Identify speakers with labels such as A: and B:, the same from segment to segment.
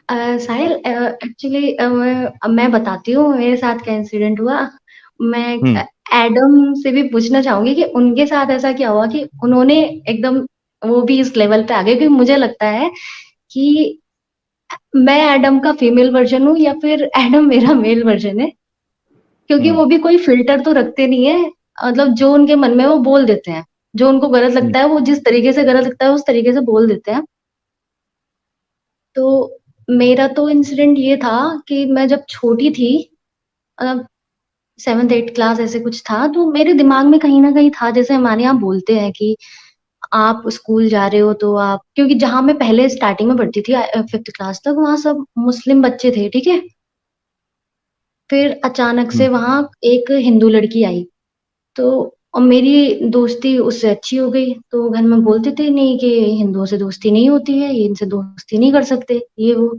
A: साहिल, actually मैं बताती हूँ मेरे साथ क्या इंसिडेंट हुआ। मैं
B: हम्म।
A: एडम से भी पूछना चाहूंगी कि उनके साथ ऐसा क्या हुआ कि उन्होंने एकदम वो भी इस लेवल पे आ गए, क्योंकि मुझे लगता है कि मैं एडम का फीमेल वर्जन हूँ या फिर एडम मेरा मेल वर्जन है। क्योंकि
B: हम्म।
A: वो भी कोई फिल्टर तो रखते नहीं है। मतलब जो उनके मन में है, वो बोल देते हैं। जो उनको गलत
B: हम्म।
A: लगता है, वो जिस तरीके से गलत लगता है उस तरीके से बोल देते हैं। तो मेरा तो इंसिडेंट ये था कि मैं जब छोटी थी, मतलब 7th 8th क्लास ऐसे कुछ था, तो मेरे दिमाग में कहीं ना कहीं था, जैसे हमारे यहाँ बोलते हैं कि आप स्कूल जा रहे हो तो आप, क्योंकि जहाँ मैं पहले स्टार्टिंग में पढ़ती थी 5th क्लास तक, वहाँ सब मुस्लिम बच्चे थे, ठीक है। फिर अचानक से
B: हम्म।
A: वहाँ एक हिंदू लड़की आई। तो और मेरी दोस्ती उससे अच्छी हो गई, तो घर में बोलते थे नहीं कि हिंदुओं से दोस्ती नहीं होती है, ये इनसे दोस्ती नहीं कर सकते, ये वो।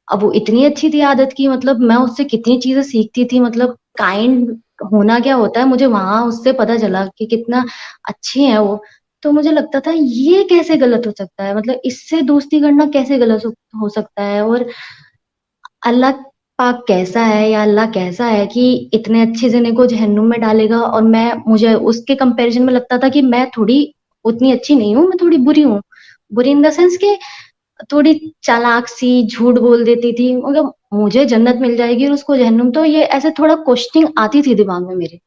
A: अब वो इतनी अच्छी थी आदत की, मतलब मैं उससे कितनी चीजें सीखती थी, मतलब काइंड होना क्या होता है, मुझे वहां उससे पता चला कि कितना अच्छी है वो। तो मुझे लगता था ये कैसे गलत हो सकता है, मतलब इससे दोस्ती करना कैसे गलत हो सकता है। और अल्लाह पाक कैसा है, या अल्लाह कैसा है कि इतने अच्छे जने को जहन्नुम में डालेगा, और मैं, मुझे उसके कंपैरिजन में लगता था कि मैं थोड़ी उतनी अच्छी नहीं हूँ, मैं थोड़ी बुरी हूँ। बुरी इन द सेंस कि थोड़ी चालाक सी, झूठ बोल देती थी, मतलब मुझे जन्नत मिल जाएगी और उसको जहन्नुम, तो ये ऐसे थोड़ा क्वेश्चनिंग आती थी दिमाग में मेरे।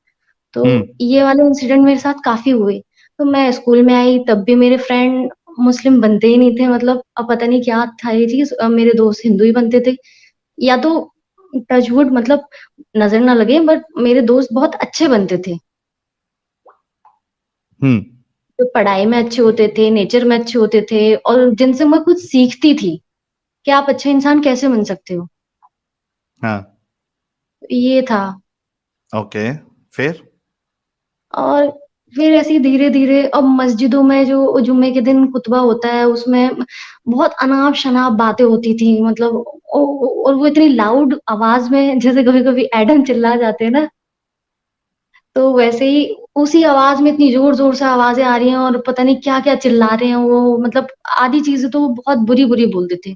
A: तो
B: हम्म।
A: ये वाले इंसिडेंट मेरे साथ काफी हुए। तो मैं स्कूल में आई तब भी मेरे फ्रेंड मुस्लिम बनते ही नहीं थे, मतलब अब पता नहीं क्या था ये चीज, मेरे दोस्त हिंदू ही बनते थे। या तो टचवुड, मतलब नजर ना लगे, बट मेरे दोस्त बहुत अच्छे बनते थे,
B: हम्म।
A: जो पढ़ाई में अच्छे होते थे, नेचर में अच्छे होते थे, और जिनसे मैं कुछ सीखती थी कि आप अच्छे इंसान कैसे बन सकते हो।
B: हाँ।
A: ये था।
B: ओके। फिर।
A: और फिर ऐसे धीरे धीरे अब मस्जिदों में जो जुम्मे के दिन खुतबा होता है, उसमें बहुत अनाप शनाप बातें होती थी, मतलब और वो इतनी लाउड आवाज में, जैसे कभी कभी एडम चिल्ला जाते हैं ना, तो वैसे ही उसी आवाज में इतनी जोर जोर से आवाजें आ रही हैं, और पता नहीं क्या क्या चिल्ला रहे हैं वो, मतलब आधी चीजें तो वो बहुत बुरी बुरी बोल देते।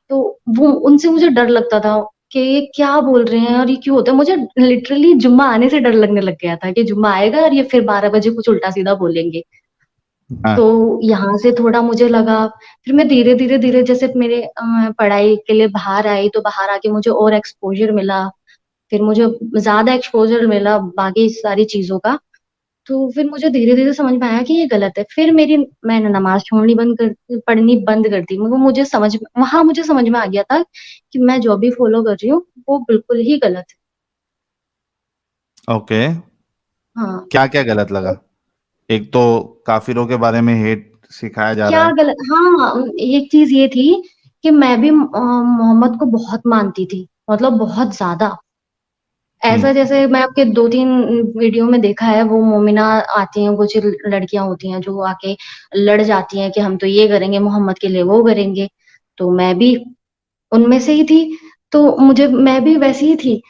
A: तो वो उनसे मुझे डर लगता था कि ये क्या बोल रहे हैं और ये क्यों होता है। मुझे लिटरली जुम्मा आने से डर लगने लग गया था कि जुम्मा आएगा और ये फिर 12 बजे कुछ उल्टा सीधा बोलेंगे। तो
B: हाँ।
A: यहाँ से थोड़ा मुझे लगा। फिर मैं धीरे धीरे धीरे, जैसे मेरे पढ़ाई के लिए बाहर आई, तो बाहर आके मुझे और एक्सपोजर मिला। फिर मुझे ज्यादा एक्सपोजर मिला बाकी सारी चीजों का। तो फिर मुझे धीरे धीरे समझ में आया कि ये गलत है। फिर मैंने नमाज छोड़नी बंद कर, पढ़नी बंद कर दी, मगर मुझे समझ में आ गया था कि मैं जो भी फॉलो कर रही हूँ वो बिल्कुल ही गलत है।
B: ओके।
A: हाँ।
B: क्या क्या गलत
A: तो
B: लगा? एक तो काफिरों के बारे में हेट सिखाया जा रहा
A: क्या
B: है।
A: गलत, हाँ, एक चीज ये थी कि मैं भी मोहम्मद को बहुत मानती थी, मतलब बहुत ज्यादा।
B: हम्म।
A: ऐसा जैसे मैं आपके 2 3 वीडियो में देखा है, वो मोमिना आती हैं, कुछ लड़कियां होती हैं जो आके लड़ जाती हैं कि हम तो ये करेंगे मोहम्मद के लिए, वो करेंगे। तो मैं भी उनमें से ही थी। तो मैं भी वैसी ही थी।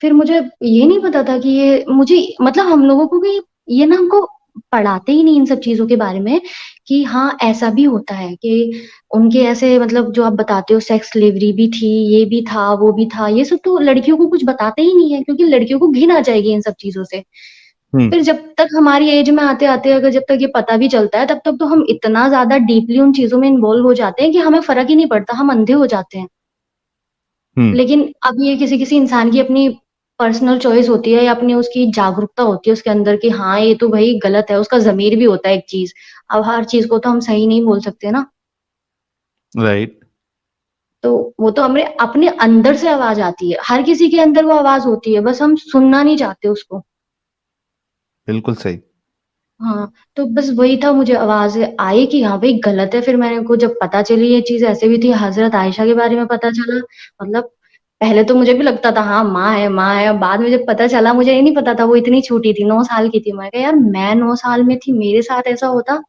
A: फिर मुझे ये नहीं पता था कि ये मुझे, मतलब हम लोगों को भी ये ना, हमको पढ़ाते ही नहीं इन सब चीजों के बारे में, कि हाँ ऐसा भी होता है कि उनके ऐसे, मतलब जो आप बताते हो सेक्स स्लेवरी भी थी, ये भी था, वो भी था, ये सब तो लड़कियों को कुछ बताते ही नहीं है, क्योंकि लड़कियों को घिन आ जाएगी इन सब चीजों से।
B: हम्म।
A: फिर जब तक हमारी एज में आते आते, अगर जब तक ये पता भी चलता है, तब तक तो हम इतना ज्यादा डीपली उन चीजों में इन्वॉल्व हो जाते हैं कि हमें फर्क ही नहीं पड़ता, हम अंधे हो जाते हैं।
B: हम्म।
A: लेकिन अब ये किसी किसी इंसान की अपनी पर्सनल चॉइस होती है, या अपनी उसकी जागरूकता होती है उसके अंदर कि हाँ ये तो भाई गलत है, उसका जमीर भी होता है एक चीज। अब हर चीज को तो हम सही नहीं बोल सकते ना।
B: राइट।
A: तो वो तो हमें अपने अंदर से आवाज आती है, हर किसी के अंदर वो आवाज होती है, बस हम सुनना नहीं चाहते उसको।
B: बिल्कुल सही।
A: हाँ। तो बस वही था, मुझे आवाज आई कि हाँ भाई गलत है। फिर मैंने को जब पता चली ये चीज ऐसे भी थी, हजरत आयशा के बारे में पता चला, मतलब पहले तो मुझे भी लगता था हाँ माँ है माँ है, बाद में जब पता चला, मुझे ये नहीं पता था वो इतनी छोटी थी, 9 साल की थी। मैं कहा यार, मैं 9 साल में थी, मेरे साथ ऐसा होता,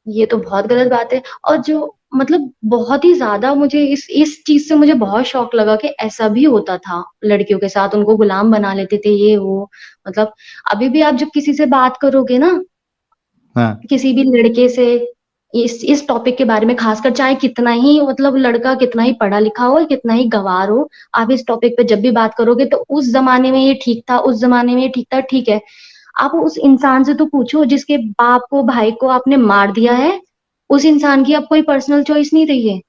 A: ये तो बहुत गलत बात है। और जो, मतलब बहुत ही ज्यादा मुझे इस चीज से मुझे बहुत शौक लगा कि ऐसा भी होता था लड़कियों के साथ, उनको गुलाम बना लेते थे ये वो। मतलब अभी भी आप जब किसी से बात करोगे ना,
B: हाँ।
A: किसी भी लड़के से, इस टॉपिक के बारे में, खासकर चाहे कितना ही मतलब लड़का कितना ही पढ़ा लिखा हो, कितना ही गंवार हो, आप इस टॉपिक पे जब भी बात करोगे तो उस जमाने में ये ठीक था, उस जमाने में ये ठीक था, ठीक है। आप उस इंसान से तो पूछो जिसके बाप को, भाई को आपने मार दिया है। उस इंसान की अब कोई पर्सनल चॉइस नहीं रही है।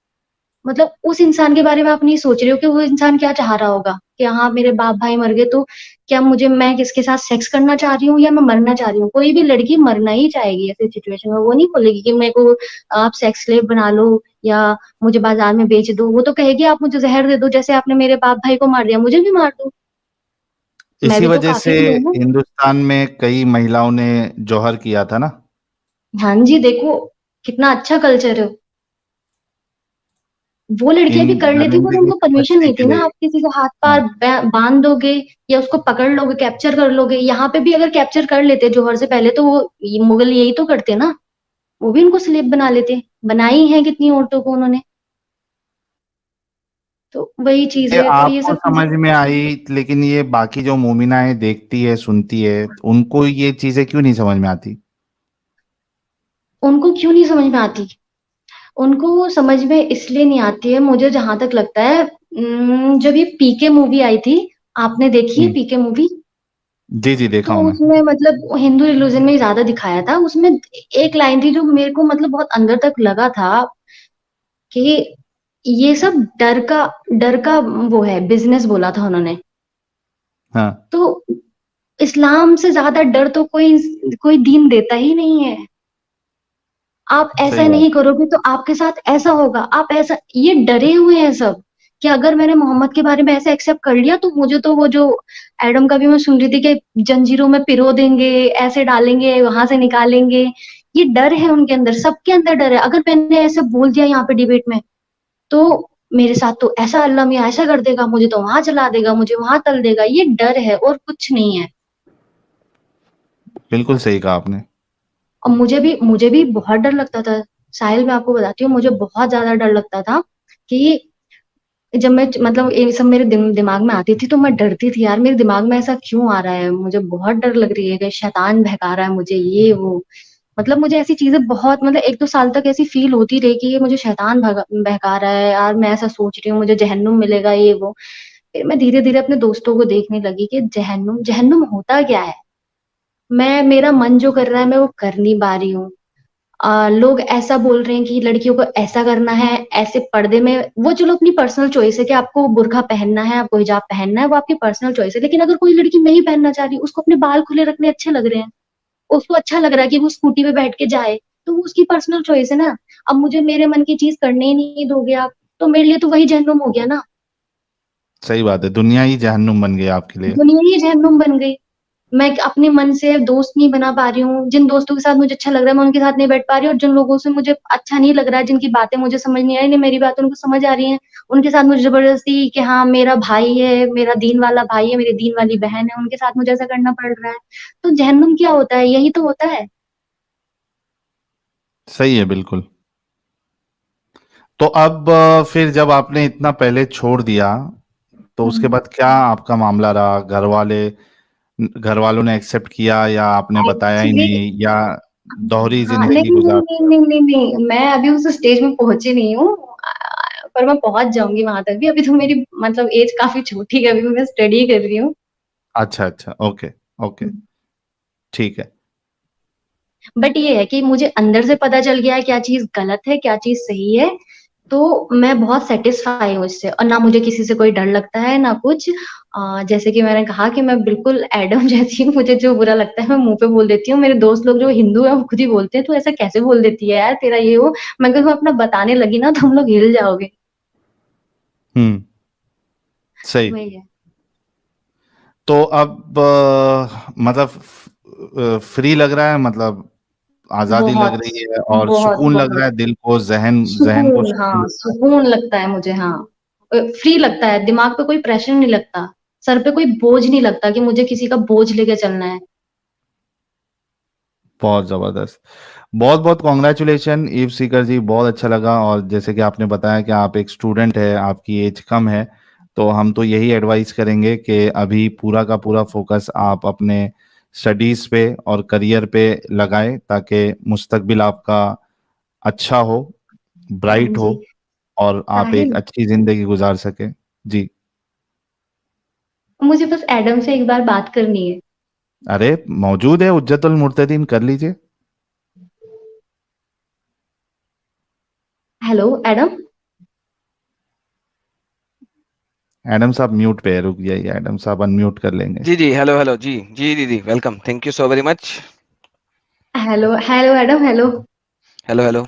A: मतलब उस इंसान के बारे में आप नहीं सोच रहे हो कि वो इंसान क्या चाह रहा होगा, कि हाँ मेरे बाप भाई मर गए तो क्या मुझे, मैं किसके साथ सेक्स करना चाह रही हूँ या मैं मरना चाह रही हूँ। कोई भी लड़की मरना ही चाहेगी ऐसी सिचुएशन में, वो नहीं बोलेगी कि मेरे को आप सेक्स स्लेव बना लो या मुझे बाजार में बेच दो। वो तो कहेगी आप मुझे जहर दे दो, जैसे आपने मेरे बाप भाई को मार दिया मुझे भी मार दो। मैं
B: इसी
A: भी तो
B: वजह से
A: काफिर ही हूँ।
B: हिंदुस्तान में कई महिलाओं ने जौहर किया था ना।
A: हाँ जी, देखो कितना अच्छा कल्चर है। वो लड़कियां
B: इन
A: भी कर लेती पर
B: दरिंदगी
A: उनको
B: के
A: परमिशन
B: बच्चे
A: नहीं थी
B: के
A: ना।
B: लिए।
A: आप किसी के हाथ
B: हाँ,
A: पैर बांध दोगे या उसको पकड़ लोगे, कैप्चर कर लोगे। यहाँ पे भी अगर कैप्चर कर लेते जौहर से पहले तो वो मुगल यही तो करते ना, वो भी उनको स्लेव बना लेते। बनाई है कितनी औरतों को उन्होंने। तो वही चीज
B: ये
A: है, तो ये
B: आपको
A: सब
B: समझ
A: चीजें।
B: में आई, लेकिन ये बाकी जो मोमिनाएं देखती है सुनती है, उनको ये चीजें क्यों नहीं समझ में आती?
A: उनको क्यों नहीं समझ में आती? उनको समझ में इसलिए नहीं आती है, मुझे जहां तक लगता है। जब ये पीके मूवी आई थी, आपने देखी है
B: हम्म।
A: पीके मूवी?
B: जी जी, देखा
A: तो
B: हूं मैं।
A: उसमें मतलब हिंदू रिलीजन में ज्यादा दिखाया था। उसमें एक लाइन थी जो मेरे को मतलब बहुत अंदर तक लगा था, कि ये सब डर का वो है, बिजनेस बोला था उन्होंने।
B: हाँ,
A: तो इस्लाम से ज्यादा डर तो कोई कोई दीन देता ही नहीं है। आप
B: सही
A: ऐसा
B: बात।
A: नहीं करोगे तो आपके साथ ऐसा होगा, आप ऐसा, ये डरे हुए हैं सब, कि अगर मैंने मोहम्मद के बारे में ऐसे एक्सेप्ट कर लिया तो मुझे तो वो जो एडम का भी मैं सुन रही थी कि जंजीरों में पिरो देंगे, ऐसे डालेंगे, वहां से निकालेंगे। ये डर है उनके अंदर, सबके अंदर डर है। अगर मैंने ऐसे बोल दिया यहाँ पे डिबेट में तो मेरे साथ तो ऐसा अल्लाह मियाँ ऐसा कर देगा, मुझे तो वहां चला देगा, मुझे वहां तल देगा। ये डर है और कुछ नहीं है।
B: बिल्कुल सही कहा आपने।
A: और मुझे भी बहुत डर लगता था। साहिल, मैं आपको बताती हूँ, मुझे बहुत ज्यादा डर लगता था कि जब मैं मतलब ये सब मेरे दिमाग में आती थी तो मैं डरती थी, यार मेरे दिमाग में ऐसा क्यों आ रहा है, मुझे बहुत डर लग रही है कि शैतान बहका रहा है मुझे, ये वो। मतलब मुझे ऐसी चीजें बहुत, मतलब 1-2 साल तक ऐसी फील होती रही कि ये मुझे शैतान बहका रहा है यार, मैं ऐसा सोच रही हूँ मुझे जहन्नुम मिलेगा, ये वो। फिर मैं धीरे धीरे अपने दोस्तों को देखने लगी कि जहन्नुम जहन्नुम होता क्या है। मैं, मेरा मन जो कर रहा है मैं वो कर नहीं पा रही हूँ। लोग ऐसा बोल रहे हैं कि लड़कियों को ऐसा करना है, ऐसे पर्दे में, वो चलो अपनी पर्सनल चॉइस है कि आपको बुर्का पहनना है, आपको हिजाब पहनना है, वो आपकी पर्सनल चॉइस है। लेकिन अगर कोई लड़की नहीं पहनना चाह रही, उसको अपने बाल खुले रखने अच्छे लग रहे हैं, उसको अच्छा लग रहा है कि वो स्कूटी पे बैठ के जाए, तो वो उसकी पर्सनल चॉइस है ना। अब मुझे मेरे मन की चीज करने ही नहीं दोगे आप, तो मेरे लिए तो वही जहन्नुम हो गया ना।
B: सही बात है, दुनिया ही जहन्नुम बन गई आपके लिए।
A: दुनिया ही जहन्नुम बन गई। मैं अपने मन से दोस्त नहीं बना पा रही हूँ। जिन दोस्तों के साथ मुझे अच्छा लग रहा है मैं उनके साथ नहीं बैठ पा रही हूँ, और जिन लोगों से मुझे अच्छा नहीं लग रहा है, जिनकी बातें मुझे समझ नहीं आ रही, नहीं मेरी बातें उनको समझ आ रही हैं, उनके साथ मुझे जबरदस्ती कि हाँ मेरा भाई है, मेरा दीन वाला भाई है, मेरी दीन वाली बहन है, उनके साथ मुझे ऐसा करना पड़ रहा है। तो जहन्नुम क्या होता है? यही तो होता है।
B: सही है, बिल्कुल। तो अब फिर जब आपने इतना पहले छोड़ दिया, तो उसके बाद क्या आपका मामला रहा? घर वालों ने एक्सेप्ट किया या आपने बताया ही
A: एक्चुअली,
B: नहीं, या दोहरी
A: हाँ, नहीं
B: जिंदगी
A: नहीं
B: गुजार?
A: नहीं नहीं नहीं नहीं, मैं अभी उस स्टेज में पहुंची नहीं हूँ। पर मैं पहुंच जाऊंगी वहां तक भी। अभी तो मेरी मतलब एज काफी छोटी है, अभी मैं स्टडी कर रही हूँ।
B: अच्छा अच्छा, ओके ओके, ठीक है।
A: बट ये है कि मुझे अंदर से पता चल गया है क्या चीज गलत है, क्या चीज सही है। तो मैं बहुत सेटिस्फाई हूँ इससे, और ना मुझे किसी से कोई डर लगता है ना कुछ। जैसे कि मैंने कहा कि मैं बिल्कुल एडम जैसी हूँ, मुझे जो बुरा लगता है मैं मुंह पे बोल देती हूँ। मेरे दोस्त लोग जो हिंदू है वो खुद ही बोलते हैं तू ऐसा कैसे बोल देती है यार, तेरा ये वो। मैं कहूँ अपना बताने लगी ना तो हम लोग हिल जाओगे।
B: हम्म। सही।
A: वही है।
B: तो अब मतलब फ्री लग रहा है, मतलब आजादी लग
A: बहुत
B: रही है और
A: बहुत
B: सुकून लग रहा
A: बहुत
B: है, दिल को, जहन जहन को
A: सुकून,
B: सुकून
A: हाँ
B: लग रहा है।
A: सुकून लगता है मुझे, हाँ। फ्री लगता है, दिमाग पे कोई प्रेशर नहीं लगता, सर पे कोई बोझ नहीं लगता कि मुझे किसी का बोझ लेके चलना है।
B: बहुत जबरदस्त। बहुत बहुत कॉन्ग्रेचुलेशन ईव सीकर जी, बहुत अच्छा लगा। और जैसे कि आपने बताया कि आप एक स्टूडेंट है, आपकी एज कम है, तो हम तो यही एडवाइस करेंगे कि अभी पूरा का पूरा फोकस आप अपने स्टडीज पे और करियर पे लगाएं, ताकि मुस्तकबिल आपका अच्छा हो,
A: हाँ
B: ब्राइट हो
A: जी।
B: और आप एक
A: साहिल,
B: अच्छी ज़िंदगी गुज़ार सकें। जी।
A: मुझे बस एडम से एक बार बात करनी है।
B: अरे! मौजूद है हुज्जतुल मुर्तदीन, कर लीजिए।
A: Hello Adam.
B: एडम साहब म्यूट पे है, रुक जाइए, एडम साहब अनम्यूट कर लेंगे।
C: जी जी, हेलो हेलो, जी जी दीदी, welcome, thank you so very much.
A: Hello hello Adam, hello.
C: Hello hello.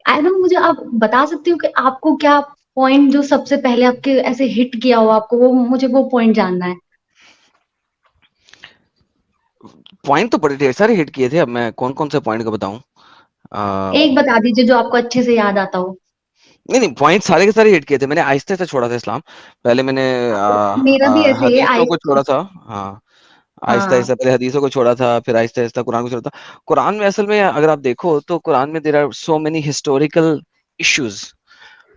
A: Adam, मुझे आप बता सकते हो कि आपको क्या पॉइंट जो सबसे पहले आपके ऐसे हिट किया हो, आपको वो, मुझे वो पॉइंट जानना है।
C: पॉइंट तो बड़े ढेर सारे हिट किए थे, अब मैं कौन कौन से पॉइंट को बताऊं।
A: एक बता दीजिए जो आपको अच्छे से याद आता हो।
C: नहीं नहीं, पॉइंट सारे के सारे हिट किए थे मैंने। आहिस्ते से छोड़ा था इस्लाम। पहले मैंने
A: मेरा भी ऐसे ही है,
C: हदीसों
A: आई।
C: को छोड़ा था। हाँ, आहिस्ता
A: हाँ।
C: आहिस्ता पहले हदीसों को छोड़ा था, फिर आहिस्ता आहिस्ता कुरान को छोड़ा था। कुरान में असल में अगर आप देखो तो कुरान में there are so many historical issues.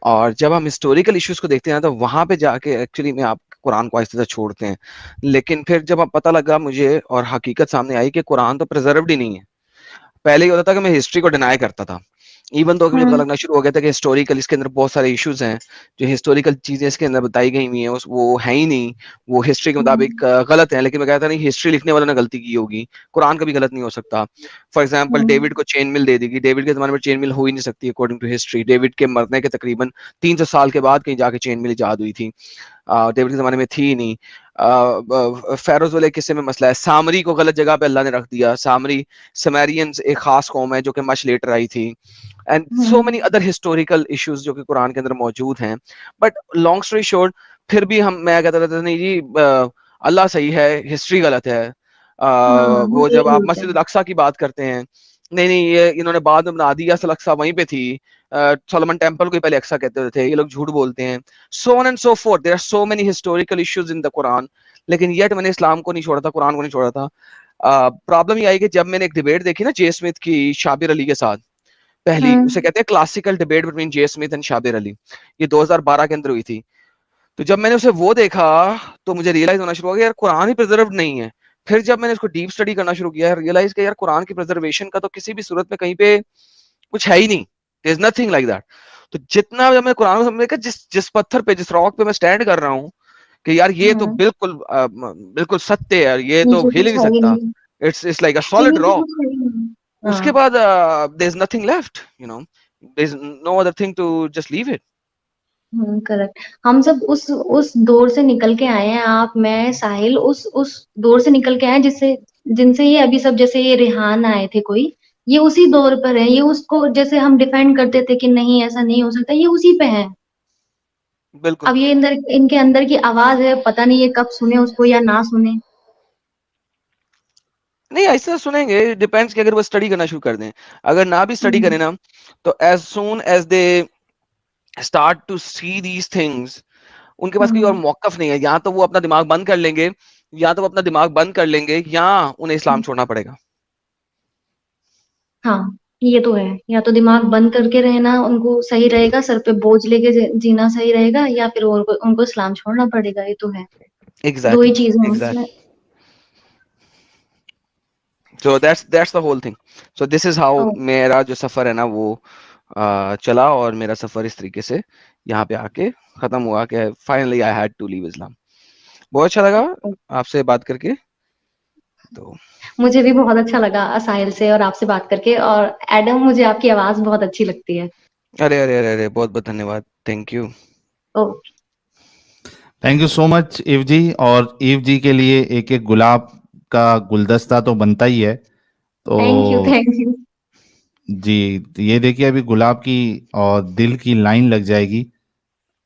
C: और जब हम हिस्टोरिकल इश्यूज को देखते हैं ना, तो वहां पे जाके एक्चुअली में आप कुरान को आहिस्ते से छोड़ते हैं। लेकिन फिर जब अब पता लगा मुझे और हकीकत सामने आई कि कुरान तो प्रिजर्व्ड ही नहीं है। पहले ये होता था कि मैं हिस्ट्री को डिनाई करता था। इवन तो मुझे पता
A: हम्म।
C: लगना शुरू हो गया था कि हिस्टोरिकल इसके अंदर बहुत सारे इश्यूज हैं। जो हिस्टोरिकल चीजें इसके अंदर बताई गई हुई हैं वो है ही नहीं। वो हिस्ट्री के मुताबिक गलत है। लेकिन मैं कहता नहीं, हिस्ट्री लिखने वालों ने गलती की होगी। कुरान कभी गलत नहीं हो सकता। For example,
A: hmm.
C: डेविड को चेन मिल दे दी। डेविड के जमाने में चेन मिल हो ही नहीं सकती अकॉर्डिंग टू हिस्ट्री। डेविड के मरने के तकरीबन 300 साल के बाद कहीं जाके चेन मिल इजाद हुई थी। डेविड के जमाने में थी ही नहीं। फेरोज वाले किस्से में मसला है। सामरी को गलत जगह पे अल्लाह ने रख दिया। सामरी समैरियंस एक खास कौम है जो कि मच लेटर आई थी। And so many
A: hmm.
C: Other historical issues जो कि कुरान के अंदर मौजूद हैं। बट लॉन्ग स्टोरी शॉर्ट, फिर भी मैं कहता रहता था नहीं जी, अल्लाह सही है, हिस्ट्री गलत है।
A: हाँ, वो
C: वो जब
A: यही
C: आप
A: होता है।
C: मस्जिद अक्सा की बात करते हैं, नहीं नहीं, ये इन्होंने बाद में बना दिया, असल अक्सा वहीं पे थी। सोलोमन टेम्पल को पहले अक्सा कहते थे, ये लोग झूठ बोलते हैं। So on and so forth, there are so many historical issues in the Quran. लेकिन येट मैंने इस्लाम को नहीं छोड़ा था, कुरान को नहीं छोड़ा था। प्रॉब्लम ये आई कि जब मैंने एक डिबेट देखी ना जे स्मिथ की शाबिर अली के साथ, पहली, उसे
A: हम्म।
C: कहते हैं classical debate between J Smith and Shabir Ali. ये 2012 के अंदर हुई थी। तो जब मैंने उसे वो देखा, तो मुझे रियलाइज होना शुरू हो गया यार कुरान ही प्रिजर्व नहीं है। फिर जब मैंने इसको डीप स्टडी करना शुरू किया, रियलाइज किया यार कुरान की प्रिजर्वेशन का तो किसी भी सूरत में कहीं पे कुछ है ही नहीं। There is nothing like that. तो जितना जब मैं कुरान को समझ, जिस जिस पत्थर पे, जिस रॉक पे मैं स्टैंड कर रहा हूँ कि यार ये तो
A: हम्म।
C: बिल्कुल बिल्कुल सत्य है यार, ये तो
A: नीचे
C: हिल ही
A: कुछ
C: नहीं
A: है ही
C: सकता।
A: नहीं।
C: इट्स लाइक अ
A: कि
C: सॉलिड
A: नीचे
C: रॉक।
A: कुछ है ही नहीं।
C: उसके
A: हाँ।
C: बाद there is nothing left, there is no other thing to just leave it.
A: Correct. हम सब उस दौर से निकल के आए हैं, आप, मैं, साहिल, उस दौर से निकल के आए हैं जिससे, जिनसे ये अभी सब, जैसे ये रेहान आए थे कोई, ये उसी दौर पर है। ये उसको जैसे हम डिफेंड करते थे कि नहीं ऐसा नहीं हो सकता, ये उसी पे है।
C: बिल्कुल।
A: अब ये अंदर, इनके अंदर की आवाज है, पता नहीं ये कब सुने उसको या ना सुने।
C: नहीं, ऐसा सुनेंगे, डिपेंड्स कि अगर वो स्टडी करना शुरू कर दें। अगर ना भी स्टडी
A: हम्म।
C: करें ना, तो as soon as they start to see these things, उनके पास कोई और
A: हम्म।
C: मौकफ नहीं है। या तो वो अपना दिमाग बंद कर लेंगे, या तो वो अपना दिमाग बंद कर लेंगे, या उन्हें इस्लाम छोड़ना पड़ेगा।
A: हाँ, ये तो है। या तो दिमाग बंद करके रहना उनको सही रहेगा, सर पे बोझ लेके जीना सही रहेगा, या फिर उनको उनको इस्लाम छोड़ना पड़ेगा, ये तो है। दो ही
C: एग्जैक्टली,
A: चीज है उसमें।
C: Exactly. So that's the whole thing. So this is how
A: oh,
C: मेरा जो सफर है ना वो चला। और मेरा सफर इस तरीके से यहाँ पे आके खत्म हुआ कि finally I had to leave Islam. बहुत अच्छा लगा
A: ओ।
C: आपसे बात करके। तो
A: मुझे भी बहुत अच्छा लगा साहिल से और आपसे बात करके। और एडम, मुझे आपकी आवाज बहुत अच्छी लगती है।
C: अरे अरे अरे अरे, बहुत बहुत धन्यवाद, thank you.
A: Oh.
B: Thank you so much Eve ji. और ईव जी के लिए एक एक गुलाब का गुलदस्ता तो बनता ही है।
A: थैंक यू,
B: तो
A: थैंक यू।
B: जी, तो ये देखिए अभी गुलाब की और दिल की लाइन लग जाएगी।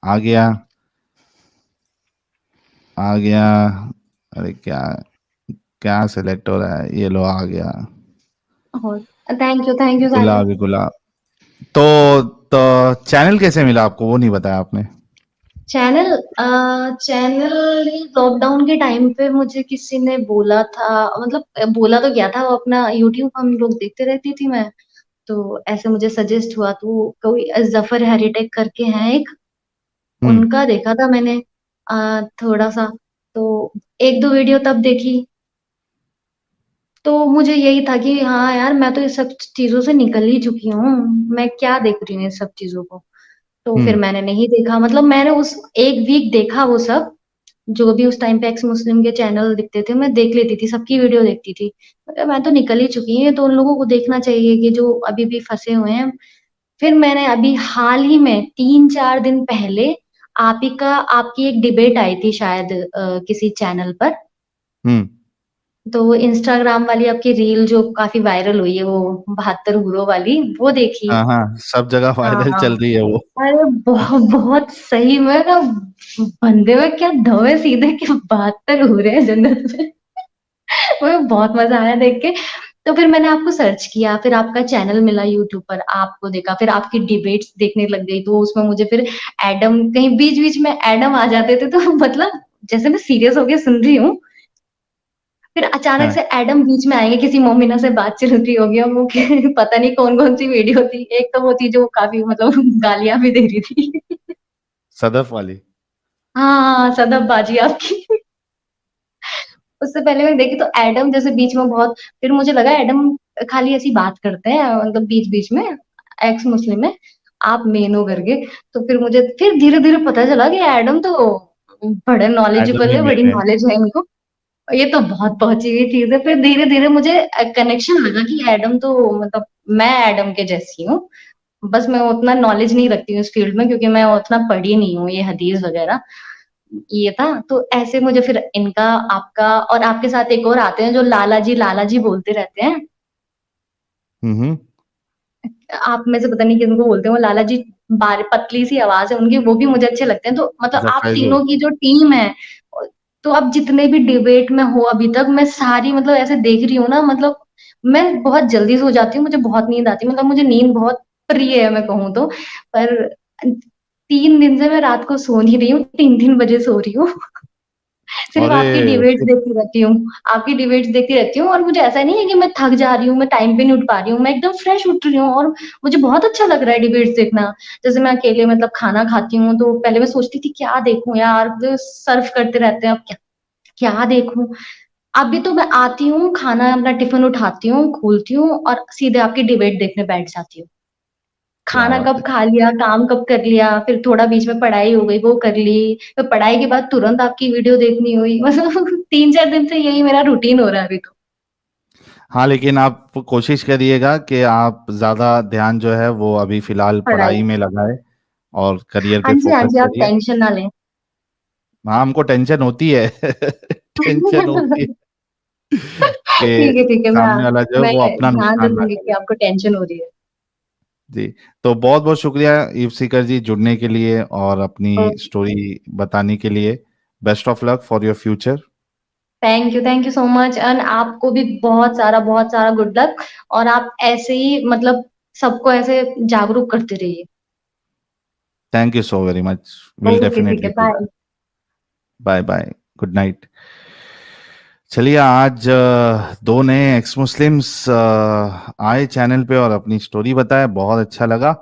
B: आ गया, आ गया। अरे क्या, क्या सिलेक्ट हो रहा है, ये लो आ गया।
A: थैंक यू साहिल।
B: गुलाब ही गुलाब। तो तो चैनल कैसे मिला आपको, वो नहीं बताया आपने।
A: चैनल, चैनल लॉकडाउन के टाइम पे मुझे किसी ने बोला था। मतलब बोला तो क्या था, वो अपना यूट्यूब हम लोग देखते रहती थी मैं। तो ऐसे मुझे सजेस्ट हुआ, तो कोई जफर हेरिटेक करके हैं एक,
B: हम्म।
A: उनका देखा था मैंने थोड़ा सा। तो एक दो वीडियो तब देखी। तो मुझे यही था कि हाँ यार, मैं तो इस सब चीज़ों से निकल ही चुकी हूँ, मैं क्या देख रही हूँ ये सब चीज़ों को। तो फिर मैंने नहीं देखा, मतलब मैंने उस 1 वीक देखा वो सब, जो भी उस टाइम पे एक्स मुस्लिम के चैनल दिखते थे, मैं देख लेती थी, सबकी वीडियो देखती थी। मैं तो निकल ही चुकी हूँ, ये तो उन लोगों को देखना चाहिए कि जो अभी भी फँसे हुए हैं। फिर मैंने अभी हाल ही में 3-4 दिन पहले आपकी एक डिबेट आई थी शायद किसी चैनल पर।
B: हम्म।
A: तो वो इंस्टाग्राम वाली आपकी रील जो काफ़ी वायरल हुई है, वो 72 हूरों वाली, वो देखी।
B: हाँ हाँ, सब जगह वायरल
A: हाँ,
B: चल रही है वो।
A: अरे बहुत सही, मैं ना, बंदे में क्या दम है, सीधे के 72 हो रहे हैं जन्नत में। मुझे बहुत मजा आया देख के। तो फिर मैंने आपको सर्च किया, फिर आपका चैनल मिला यूट्यूब पर, आपको देखा, फिर आपकी डिबेट्स देखने लग गई, तो उसमें मुझे फिर एडम, कहीं बीच बीच में एडम आ जाते थे, तो मतलब जैसे मैं सीरियस होके सुन रही हूँ, फिर अचानक
B: हाँ
A: से एडम बीच में आएंगे, किसी मोमिना से बात चल रही होगी, और वो पता नहीं कौन कौन सी वीडियो थी, एक तो वो थी जो काफी मतलब गालियां भी दे रही थी।
B: सदफ वाली।
A: हाँ, सदफ बाजी आपकी। उससे पहले मैंने देखी तो एडम जैसे बीच में बहुत, फिर मुझे लगा एडम खाली ऐसी बात करते हैं, मतलब बीच बीच में एक्स मुस्लिम है, आप मेन हो करके। तो फिर मुझे फिर धीरे धीरे पता चला कि एडम तो बड़े
B: एडम
A: नॉलेजेबल
B: ही
A: है, बड़ी
B: मेन है।
A: नॉलेज है इनको। ये तो बहुत पहुंची हुई चीज है। फिर धीरे धीरे मुझे कनेक्शन लगा कि एडम तो मतलब मैं एडम के जैसी हूँ, बस मैं उतना नॉलेज नहीं रखती हूँ इस फील्ड में, क्योंकि मैं उतना पढ़ी नहीं हूँ ये हदीस वगैरह। ये था, तो ऐसे मुझे फिर इनका, आपका और आपके साथ एक और आते हैं जो लाला जी बोलते रहते हैं।
B: हम्म।
A: आप में से पता नहीं किनको बोलते हैं, वो लाला जी, बार पतली सी आवाज है उनकी, वो भी मुझे अच्छे लगते हैं। तो मतलब
B: अच्छा,
A: आप
B: फैजुल।
A: तीनों की जो टीम है, तो आप जितने भी डिबेट में हो अभी तक, मैं सारी मतलब ऐसे देख रही हूँ ना, मतलब मैं बहुत जल्दी सो जाती हूँ, मुझे बहुत नींद आती है, मतलब मुझे नींद बहुत प्रिय है मैं कहूँ तो। पर 3 दिन से मैं रात को सो नहीं रही हूँ, 3-3 बजे सो रही हूँ। सिर्फ
B: अरे
A: आपकी डिबेट्स
B: फिर
A: देखती रहती हूँ, आपकी डिबेट्स देखती रहती हूँ, और मुझे ऐसा नहीं है कि मैं थक जा रही हूँ, मैं टाइम पे नहीं उठ पा रही हूँ, मैं एकदम फ्रेश उठ रही हूँ, और मुझे बहुत अच्छा लग रहा है डिबेट्स देखना। जैसे मैं अकेले मतलब खाना खाती हूँ, तो पहले मैं सोचती थी क्या देखूं यार, जो सर्व करते रहते हैं, अब क्या क्या देखूं। अभी तो मैं आती हूँ, खाना अपना टिफिन उठाती हूँ, खोलती हूँ, और सीधे आपकी डिबेट देखने बैठ जाती हूँ।
B: क्या
A: खाना
B: बात
A: कब
B: है।
A: खा लिया, काम कब कर लिया, फिर थोड़ा बीच में पढ़ाई हो गई, वो कर ली, फिर पढ़ाई के बाद तुरंत आपकी वीडियो देखनी हुई। मतलब 3-4 दिन से यही मेरा रूटीन हो रहा है अभी तो।
B: हाँ, लेकिन आप कोशिश करिएगा कि आप ज़्यादा ध्यान जो है वो अभी फ़िलहाल
A: पढ़ाई।
B: पढ़ाई में लगाएँ और करियर
A: हाँ
B: पे
A: जी, हाँ
B: फ़ोकस
A: जी, आप
B: करिए।
A: टेंशन ना लें।
B: हाँ, हमको टेंशन होती है। टेंशन होती है कि
A: ठीक है,
B: सामने वाला जो है
A: मैं
B: वो अपना
A: ध्यान
B: नुकसान ना
A: रखूंगी कि
B: करे।
A: आपको टेंशन हो रही है।
B: जी, तो बहुत-बहुत शुक्रिया ईव सीकर जी जुड़ने के लिए और अपनी स्टोरी बताने के लिए। Best of luck for your future.
A: Thank you so much, and आपको भी बहुत सारा गुड लक। और आप ऐसे ही मतलब सबको ऐसे जागरूक करते रहिए।
B: Thank you so very much. Will
A: okay, ठीक है,
B: definitely do that.
A: Bye.
B: Bye bye. Good night. चलिए, आज दो नए एक्स मुस्लिम्स आए चैनल पे और अपनी स्टोरी बताए, बहुत अच्छा लगा।